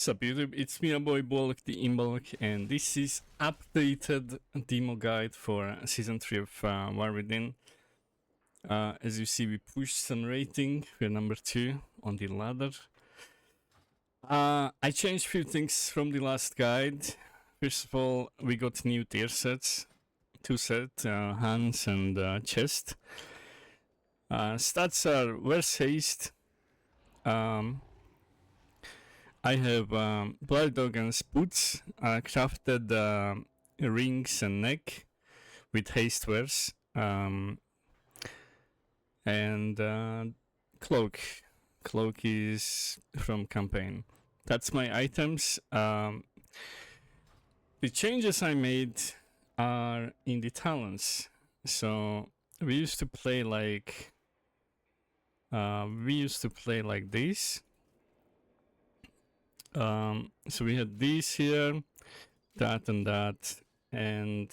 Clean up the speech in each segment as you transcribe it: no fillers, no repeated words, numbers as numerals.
What's up YouTube, it's me, your boy BuaLock the Imbolc, and this is updated demo guide for Season 3 of War Within. As you see, we pushed some rating, we're number 2 on the ladder. I changed a few things from the last guide. First of all, we got new tier sets, 2 sets, hands and chest. Stats are Where's Haste. I have Blood Dog's boots, crafted rings and neck with haste wares, and cloak. Cloak is from campaign. That's my items. The changes I made are in the talents. So we used to play like this. So we had these here, that and that, and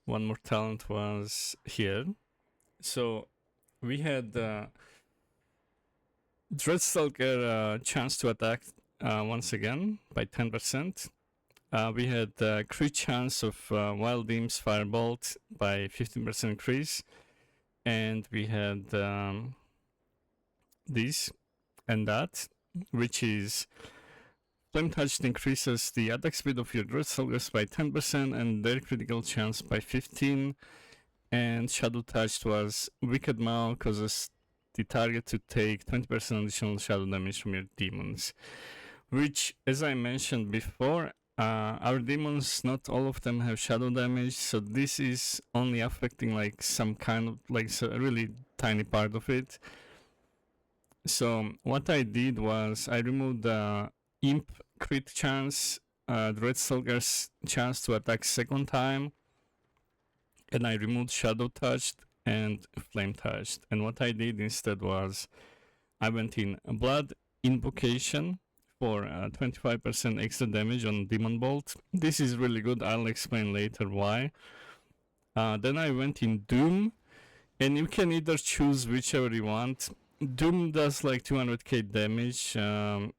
one more talent was here. So we had Dreadstalker chance to attack once again by 10%. We had crit chance of Wild Beams Firebolt by 15% increase, and we had this and that, which is Flame Touch increases the attack speed of your Dreadstalkers by 10% and their critical chance by 15%, and Shadow Touch was Wicked Maw, causes the target to take 20% additional shadow damage from your demons, which, as I mentioned before, our demons, not all of them have shadow damage, so this is only affecting like some kind of, like, a really tiny part of it. So what I did was I removed the Imp crit chance, Dreadstalker's chance to attack second time, and I removed Shadow Touched and Flame Touched. And what I did instead was I went in Blood Invocation for 25% extra damage on Demon Bolt. This is really good, I'll explain later why. Then I went in Doom, and you can either choose whichever you want. Doom does like 200k damage, around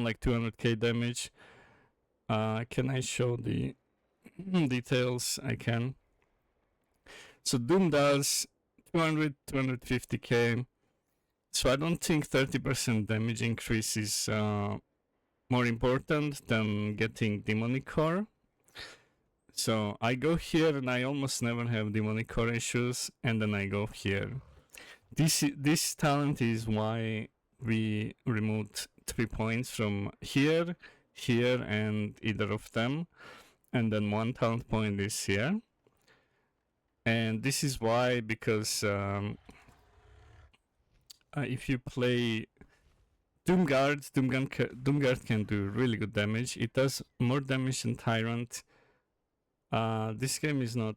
like 200k damage. Can I show the details? I can. So Doom does 250k. So I don't think 30% damage increase is more important than getting Demonic Core. So I go here and I almost never have Demonic Core issues, and then I go here. This talent is why we removed 3 points from here, here, and either of them, and then 1 talent point is here. And this is why, because if you play Doomguard, Doomguard can do really good damage. It does more damage than Tyrant. This game is not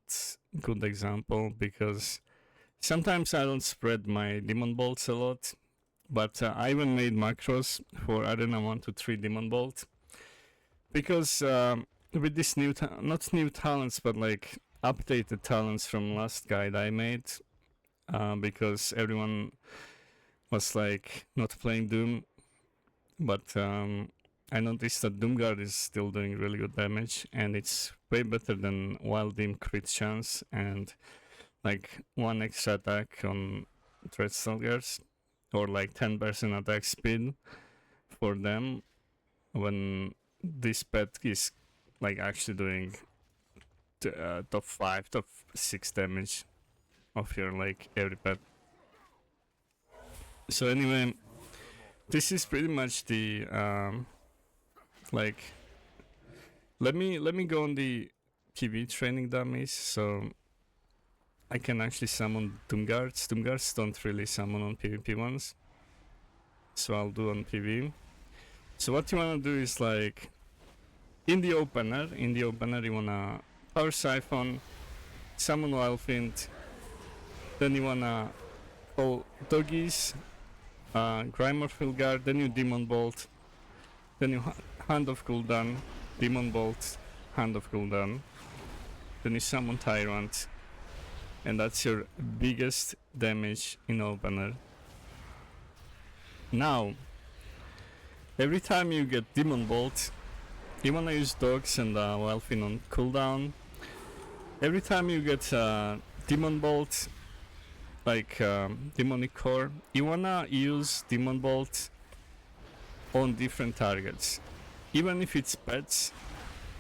a good example because sometimes I don't spread my Demon Bolts a lot, but I even made macros for Arena 1 to 3 Demon Bolt, because with this new, not new talents, but like updated talents from last guide I made, because everyone was like not playing Doom, but I noticed that Doomguard is still doing really good damage, and it's way better than Wild Beam crit chance and like 1 extra attack on Dreadstalkers, or like 10% attack speed for them when this pet is like actually doing top 5, top 6 damage of your like every pet. So anyway, this is pretty much the like, let me go on the PV training dummies so I can actually summon Doomguards. Doomguards don't really summon on PvP ones, so I'll do on PV. So what you wanna do is, like, in the opener you wanna Power Siphon, summon Wildfiend, then you wanna call Doggies, Grimoire Filguard, then you Demon Bolt, then you Hand of Gul'dan, Demon Bolt, Hand of Gul'dan, then you summon Tyrant, and that's your biggest damage in opener. Now, Every time you get Demon Bolt, you wanna use Dogs and Wildfin on cooldown. Every time you get Demon Bolt, like Demonic Core, you wanna use Demon Bolt on different targets. Even if it's pets,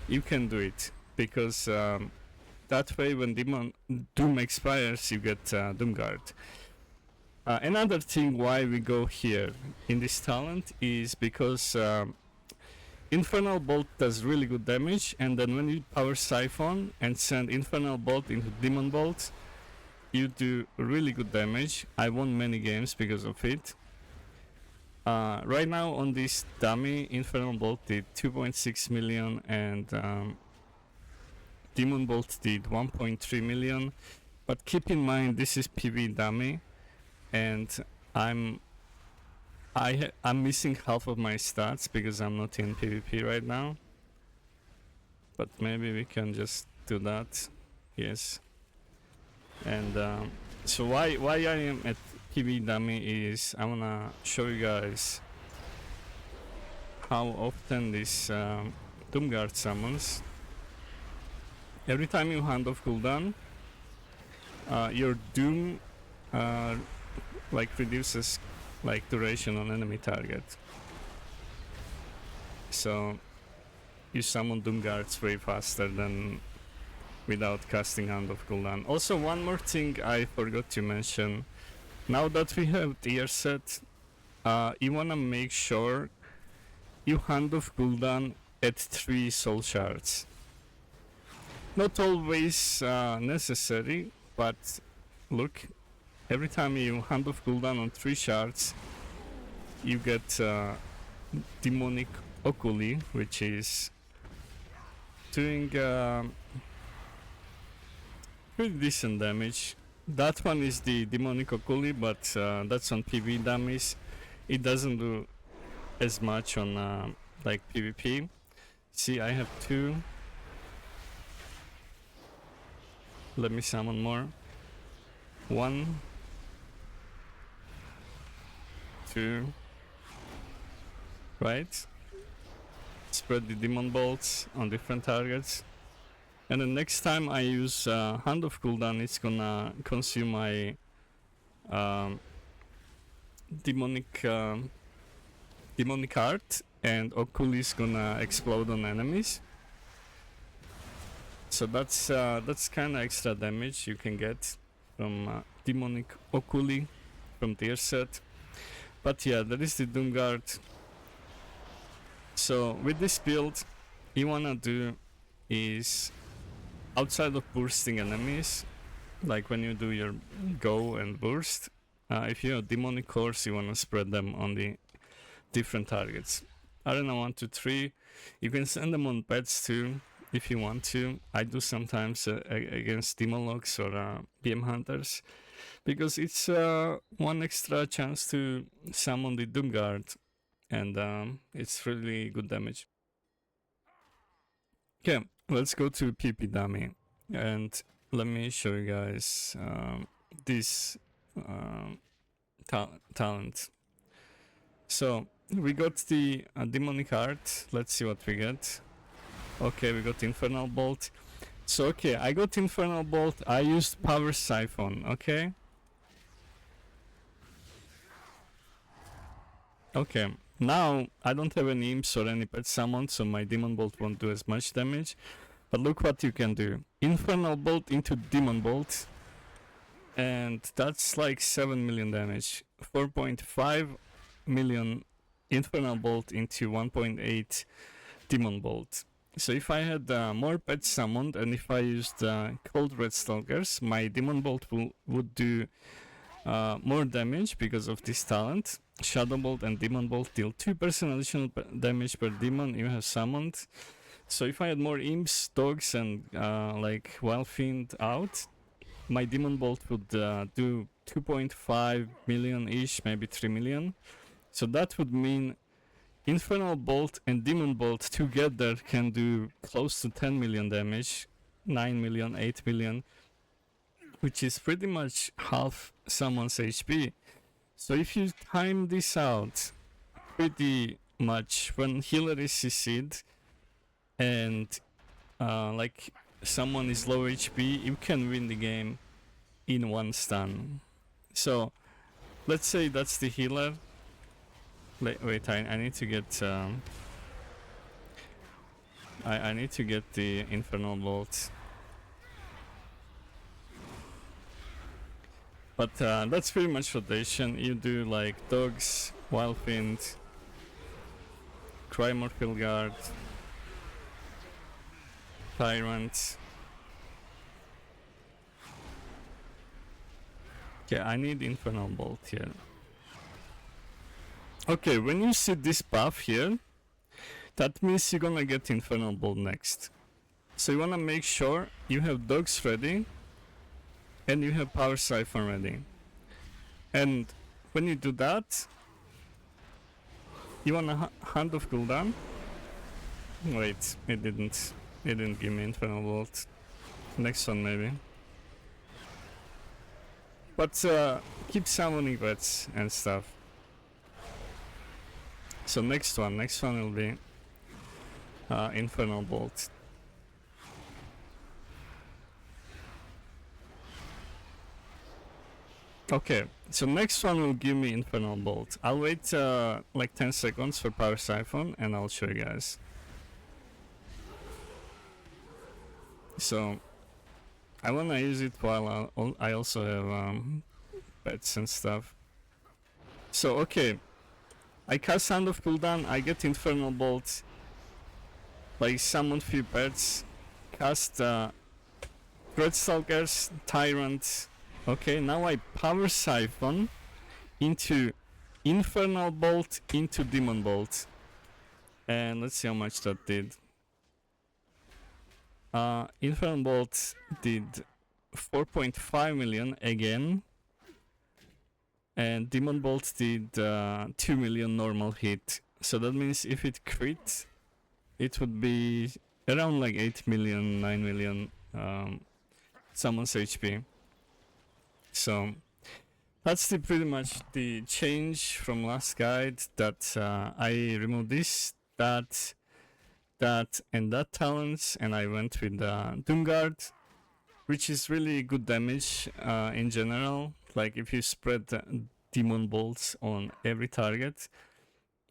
you can do it, because that way when Doom expires, you get Doomguard. Another thing why we go here in this talent is because Infernal Bolt does really good damage, and then when you power Siphon and send Infernal Bolt into Demon Bolt, you do really good damage. I won many games because of it. Right now on this dummy, Infernal Bolt did 2.6 million and Demon Bolt did 1.3 million. But keep in mind, this is PV dummy, and I'm missing half of my stats because I'm not in PvP right now. But maybe we can just do that. Yes. And so why I am at PV dummy is I wanna show you guys how often this Doomguard summons. Every time you hand off cooldown, your Doom like reduces like duration on enemy target. So you summon Doomguards way faster than without casting hand of cooldown. Also, one more thing I forgot to mention. Now that we have tier set, you wanna make sure you hand of cooldown at 3 soul shards. Not always necessary, but look, every time you hand of cooldown on 3 shards, you get Demonic Oculi, which is doing pretty decent damage. That one is the Demonic Oculi, but that's on PV dummies. It doesn't do as much on like PvP. See, I have 2. Let me summon more. 1, 2. Right? Spread the Demon Bolts on different targets. And the next time I use Hand of Cooldown, it's gonna consume my Demonic Art, and Oculi is gonna explode on enemies. So that's kind of extra damage you can get from Demonic Oculi from tier set. But yeah, that is the Doomguard. So with this build, you wanna do is, outside of bursting enemies, like when you do your go and burst, if you have demonic cores, you want to spread them on the different targets. Arena 1, 2, 3. You can send them on pets too if you want to. I do sometimes against Demolocks or PM Hunters, because it's one extra chance to summon the Doomguard, and it's really good damage. Okay, let's go to PP dummy, and let me show you guys this talent. So we got the demonic art. Let's see what we get. Okay, we got Infernal Bolt. So okay, I got Infernal Bolt. I used Power Siphon. Okay. Okay. Now I don't have any imps or any pet summon, so my Demon Bolt won't do as much damage. But look what you can do. Infernal Bolt into Demon Bolt, and that's like 7 million damage. 4.5 million Infernal Bolt into 1.8 Demon Bolt. So if I had more pets summoned, and if I used Cold Red Stalkers, my Demon Bolt would do more damage because of this talent. Shadow Bolt and Demon Bolt deal 2% additional damage per demon you have summoned. So if I had more imps, dogs, and like Wild Fiend out, my Demon Bolt would do 2.5 million ish, maybe 3 million. So that would mean Infernal Bolt and Demon Bolt together can do close to 10 million damage, 9 million, 8 million, which is pretty much half someone's HP. So if you time this out pretty much. When healer is CC'd and like someone is low HP, you can win the game in one stun. So let's say that's the healer. Wait, I need to get I need to get the Infernal Bolt. But that's pretty much rotation. You do like Dogs, Wildfiend, Crimorfield Guard, Tyrant. Okay, I need Infernal Bolt here. Okay, when you see this buff here, that means you're gonna get Infernal Bolt next. So you wanna make sure you have Dogs ready and you have Power Siphon ready. And when you do that, you want a Hand of cooldown. Wait, it didn't give me Infernal Bolt. Next one maybe. But keep summoning pets and stuff. So next one will be Infernal Bolt. Okay, so next one will give me Infernal Bolt. I'll wait like 10 seconds for Power Siphon and I'll show you guys. So I wanna use it while I also have pets and stuff. So okay, I cast Hand of cooldown, I get Infernal Bolt, like summon few pets, cast Dreadstalkers, Tyrant. Okay, now I Power Siphon into Infernal Bolt into Demon Bolt. And let's see how much that did. Infernal Bolt did 4.5 million again. And Demon Bolt did 2 million normal hit. So that means if it crit, it would be around like 8 million, 9 million someone's HP. So that's pretty much the change from last guide, that I removed this, that, and that talents, and I went with Doomguard, which is really good damage in general. Like if you spread Demon Bolts on every target,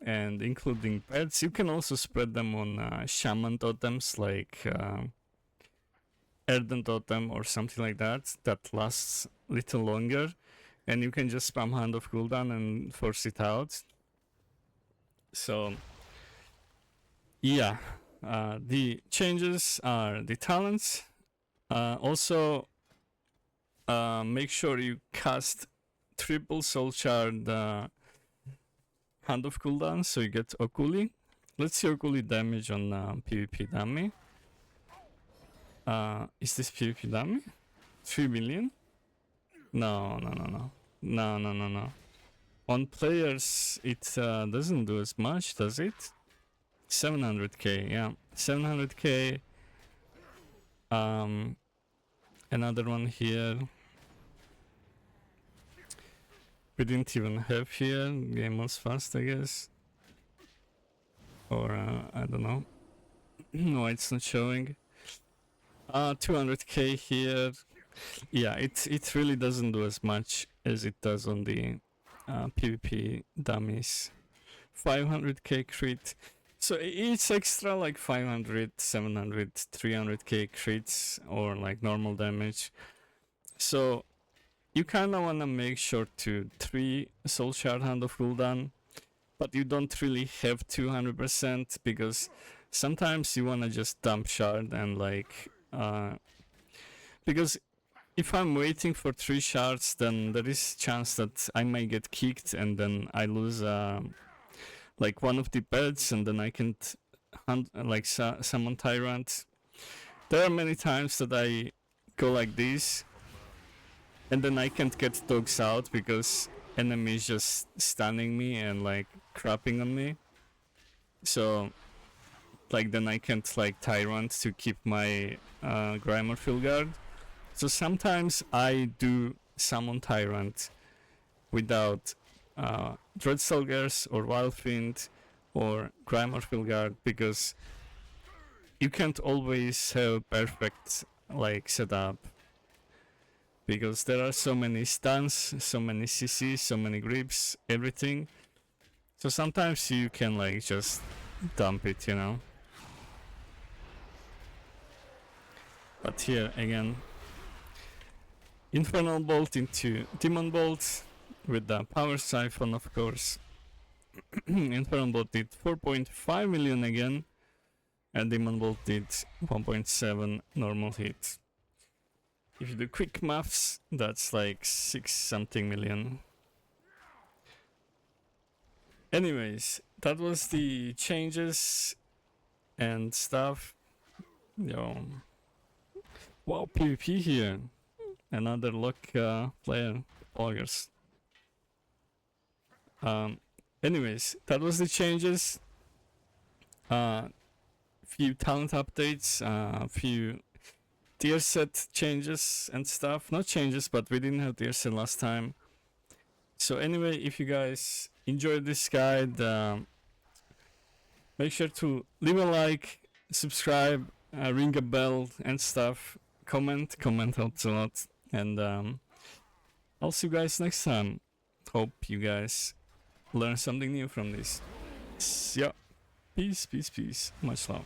and including pets, you can also spread them on Shaman totems like Ardent Totem or something like that, that lasts little longer, and you can just spam Hand of cooldown and force it out. So yeah, the changes are the talents. Also make sure you cast triple soul shard Hand of cooldown so you get Okuli. Let's see Okuli damage on PvP dummy. Is this PvP dummy? 3 million? No. On players, it doesn't do as much, does it? 700k, yeah. 700k. Another one here. We didn't even have here. Game was fast, I guess. Or, I don't know. No, it's not showing. 200k here. Yeah, it really doesn't do as much as it does on the PvP dummies. 500k crit. So it's extra like 500, 700, 300k crits or like normal damage. So you kinda wanna make sure to 3 Soul Shard Hand of cooldown, but you don't really have 200% because sometimes you wanna just dump shard and like because if I'm waiting for 3 shards, then there is chance that I might get kicked and then I lose like one of the pets and then I can't like summon Tyrant. There are many times that I go like this and then I can't get dogs out because enemy is just stunning me and like crapping on me. So like then I can't like Tyrant to keep my Grimorfield Guard. So sometimes I do summon Tyrant without Dreadstalkers or Wildfiend or Grime or Filgard, because you can't always have perfect like setup, because there are so many stuns, so many CCs, so many grips, everything. So sometimes you can like just dump it, you know. But here again, Infernal Bolt into Demon Bolt with the Power Siphon, of course. Infernal Bolt did 4.5 million again, and Demon Bolt did 1.7 normal hit. If you do quick maths, that's like 6 something million. Anyways, that was the changes and stuff. Yo. Wow, PvP here. Another luck player, August. Anyways, that was the changes. Few talent updates, few tier set changes and stuff. Not changes, but we didn't have tier set last time. So anyway, if you guys enjoyed this guide, make sure to leave a like, subscribe, ring a bell and stuff. Comment helps a lot. And I'll see you guys next time. Hope you guys learn something new from this. Yeah. Peace. Much love.